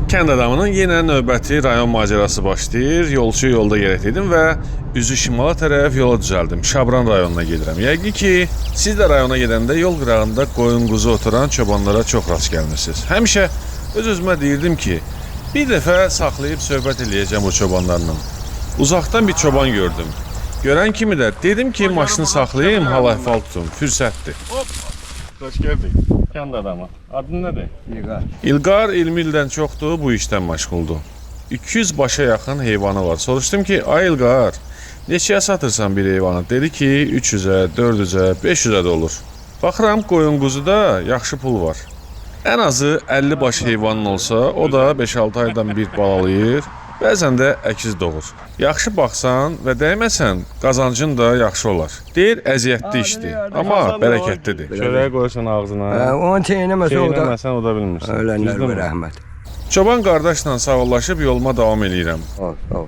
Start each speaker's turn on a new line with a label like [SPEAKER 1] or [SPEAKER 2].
[SPEAKER 1] Kənd adamının yenə növbəti rayon macerası başlayır. Yolçu yolda gərəkdim və üzü şimala tərəf yola düzəldim. Şabran rayonuna gedirəm. Yəqin ki, siz də rayona gedəndə yol qırağında qoyun quzu oturan çobanlara çox rast gəlmisiniz. Həmişə öz-özümə deyirdim ki, bir dəfə saxlayıb söhbət eləyəcəm o çobanlarla. Uzaqdan bir çoban gördüm. Görən kimi də dedim ki, maşını saxlayayım, hal-əhval tutum. Fürsətdir.
[SPEAKER 2] Hoş geldin. Kənd adamı. Adın nədir?
[SPEAKER 3] İlqar.
[SPEAKER 1] İlqar 20 ildən çoxdur bu işdən məşğuldur. 200 başa yaxın heyvanı var. Soruşdum ki, ay İlqar, neçəyə satırsan bir heyvanı? Dedi ki, 300-ə, 400-ə, 500-ə də olur. Baxıram, qoyun quzuda yaxşı pul var. Ən azı 50 baş heyvanın olsa, o da 5-6 aydan bir balalayır, bəzən də əkiz doğur. Yaxşı baxsan və dəyməsən, qazancın da yaxşı olar. Deyir, əziyyətli işdir, amma bərəkətlidir.
[SPEAKER 2] Çörəyə qoyursan ağzına.
[SPEAKER 3] Onu çeynəməsə o da.
[SPEAKER 2] Çeynəməsən o da bilmirsən.
[SPEAKER 3] Ölənlər
[SPEAKER 2] Düzdürmü?
[SPEAKER 3] bir rəhmət.
[SPEAKER 1] Çoban qardaşla sağollaşıb yoluma davam eləyirəm.
[SPEAKER 3] Ol.